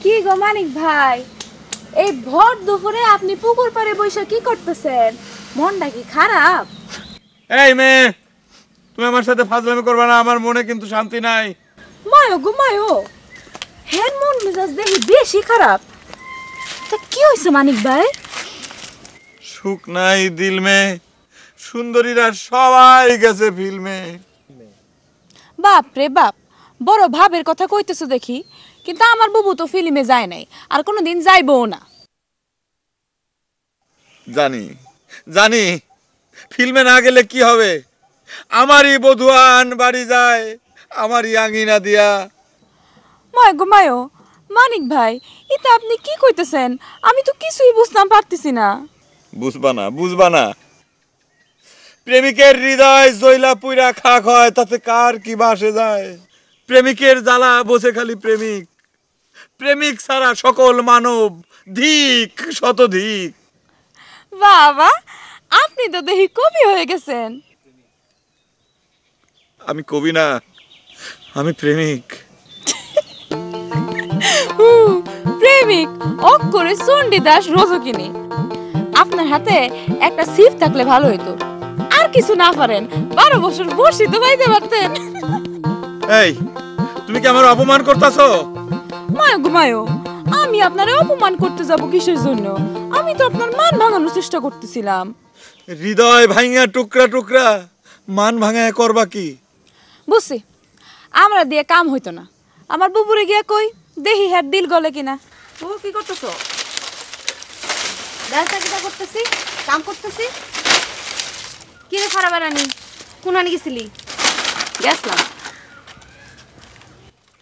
কি গো মানিক ভাই, এই ভর দুপুরে আপনি পুকুর পাড়ে বসে কি করতেছেন? মনটা কি খারাপ? এই মেয়ে, তুমি আমার সাথে ফাজলামি করবে না, আমার মনে কিন্তু শান্তি নাই। মায়ো গো মায়ো, হ্যাঁ মন মেজাজ দেখি বেশি খারাপ। তা কি হয়েছে মানিক ভাই? সুখ নাই দিল মে, সুন্দরীরা সবাই গেছে ফিল্মে। বাপ রে বাপ, বড় ভাবের কথা কইতেছো দেখি, কিন্তু আমার বুবু তো ফিল্মে যায় নাই, আর কোনোদিন যাইবও না। জানি জানি, ফিল্মে না গেলে কি হবে? আমারই বধুয়ান বাড়ি যায়, আমারই আঙিনা দিয়া। মায় গো মায়ো, মানিক ভাই এটা আপনি কি কইতেছেন? আমি তো কিছুই বুঝতাম পারতেছি না। বুঝবা না, প্রেমিকের হৃদয় জয়লা পুইরা খাক হয়, তাতে কার কি বাসে যায়? প্রেমিকের জ্বালা বসে খালি প্রেমিক, প্রেমিক ছাড়া সকল মানব ধিক শতধিক। বাবা, আপনি তো দেখি কবি হয়ে গেছেন। আমি কবি না, আমি প্রেমিক। প্রেমিক অক্ষরে চণ্ডীদাস রজকিনী। আপনার হাতে একটা সিপ থাকলে ভালো হইতো, আর কিছু না পারেন 12 বছর বসি তো বাইতে পারতেন। এই, তুমি কি আমার অপমান করতেছো? মায়ো গো মায়ো, আমি আপনারে অপমান করতে যাব কিসের জন্য? আমি তো আপনার মান ভাঙানোর চেষ্টা করতেছিলাম। হৃদয় ভাঙা টুকরা টুকরা, মান ভাঙা করবা কি? বুঝছি, আমরা দিয়ে কাম হইতো না। আমার বুবুরে গিয়া কই দেহি হ্যাঁ দিল গলে কিনা। ও কি করতেছো? দাদা কিটা করতেছি, কাম করতেছি। কি রে খারাপ রানী, কোন আনি গেছিলি? গেছলাম।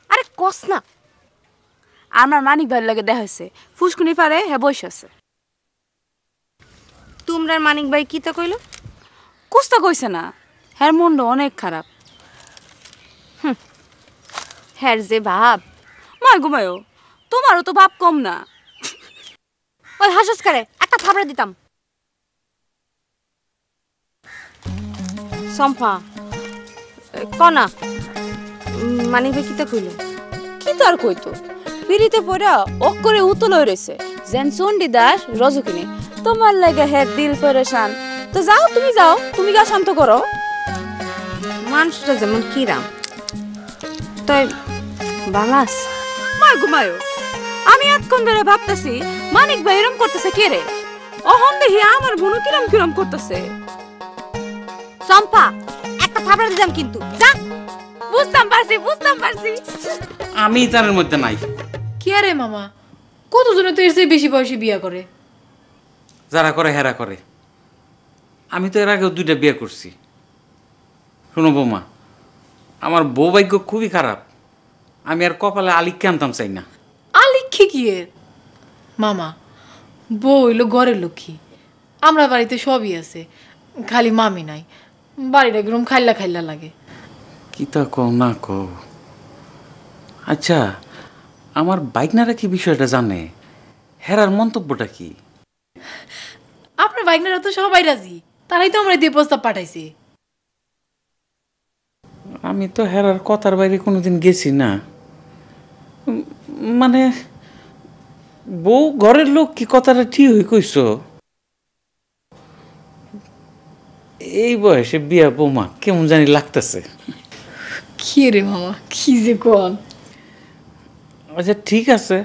আরে কস না। আমার মানিক ভাইয়ের লাগে দেখা হয়েছে, ফুসকুনি পারে হ্যাঁ বসে আছে। তোমরা মানিক ভাই কি তা কইলো? কুস্তা কইছে না, হ্যাঁ মন্ড অনেক খারাপ। হ্যাঁ যে ভাব। মায় ঘুমায়ো, তোমারও তো ভাব কম না। ওই হাসস করে একটা থাবড়া দিতাম। সম্পা কনা মানিক ভাই কি তা কইলো? কি তার কইতো, পিড়িতে পড়া অক্ষরে উতল রয়েছে যেন চণ্ডীদাস রজকিনী। তোমার লাগে হ্যাঁ দিল পরেশান। তো যাও, তুমি যাও, তুমি গা শান্ত করো। মানুষটা যেমন কিরাম তাই বালাস। মায় ঘুমায়ো, আমি এতক্ষণ ধরে ভাবতেছি মানিক ভাই এরম করতেছে কে রে? অহন দেখি আমার বোনও কিরম কিরম করতেছে। সম্পা একটা থাবড়া দিতাম কিন্তু। যা। বুঝতাম পারছি। আমি তার মধ্যে নাই। কি আরে মামা, কতজনে তো এর চেয়ে বেশি বয়সে বিয়া করে। যারা করে হেরা করে। আমি তো এর আগেও 2টা বিয়ে করছি। শোনো বৌমা, আমার বৌভাগ্য খুবই খারাপ। আমি আর কপালে আলিককে আনতাম চাই না। আলিক্ষে কি এর? মামা, বউ হইলো ঘরের লক্ষ্মী। আমরা বাড়িতে সবই আছে, খালি মামি নাই। বাড়িটা কিরম খাইলা খাইলা লাগে। কি তা কও না কও। আচ্ছা, আমার বাইকনারা কি বিষয়টা জানে? হেরার মন্তব্যটা কি? আপনার বাইকনারা তো সবাই রাজি, তারাই তো আমরা দিয়ে প্রস্তাব পাঠাইছি। আমি তো হেরার কথার বাইরে কোনোদিন গেছি না। মানে বউ ঘরের লোক কি কথাটা ঠিক হয়ে কইছ? এই বয়সে বিয়া বৌমা কেমন জানি লাগতেছে। কি রে মামা, কি যে কোন। আচ্ছা ঠিক আছে,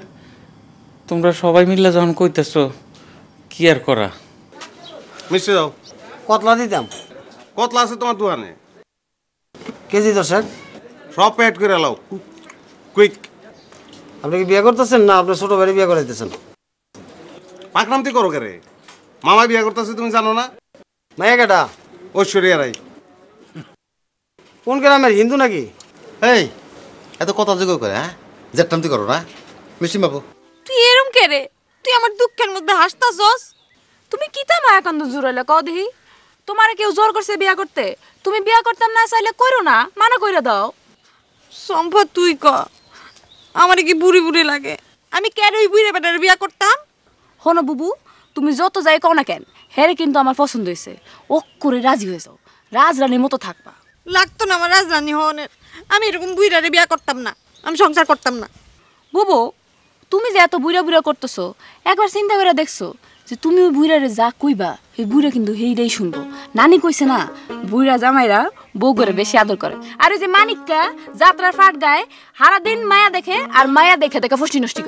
তোমরা সবাই মিলে যখন কইতেছ কি আর করা। মিষ্টি দাও। কতলা দিতাম? কতলা আছে তোমার দোকানে? কেজি 10। সব প্যাড করে লাও, কুইক। আপনি কি বিয়ে করতেছেন না আপনার ছোট ভাই বিয়ে করাইতেছেন? পাকনামতি করো কে রে? মামা বিয়ে করতেছে তুমি জানো না? মাইয়া কেটা? ঐশ্বরিয়া রাই। কোন গ্রামের, হিন্দু নাকি? এই এত কথা যোগ করে, হ্যাঁ জেটটামতি করো না মিষ্টি বাবু। তুই এরম কে রে? তুই আমার দুঃখের মধ্যে হাসতাছস। তুমি কি তা মায়া কান্দ জুড়াইলে কও দেখি? তোমারে কেউ জোর করছে বিয়া করতে? তুমি বিয়া করতাম না চাইলে করো না, মানা কইরা দাও। সম্পদ তুই ক, আমারে কি বুড়ি বুড়ি লাগে? আমি কেন ওই বুড়ি বেটার বিয়া করতাম? হনো বুবু, তুমি যত যাই কও না কেন, হেরে কিন্তু আমার পছন্দ হয়েছে। ও করে রাজি হয়ে যাও, রাজরানীর মতো থাকবা। লাগতো না আমার রাজরানী হওয়ার। আমি এরকম বুইরারে বিয়া করতাম না, আমি সংসার করতাম না। বুবু, তুমি যে এত বুড়া বুড়া করতেছো একবার চিন্তা করে দেখছো যে তুমি ওই বুড়ারে যা কইবা এই বুড়া কিন্তু হেইটাই শুনবো। নানি কইছে না বুড়া জামাইরা বউ করে বেশি আদর করে। আর ওই যে মানিকটা যাত্রার ফাট গায়ে সারাদিন মায়া দেখে আর মায়া দেখে দেখে ফষ্টি নষ্টি করে।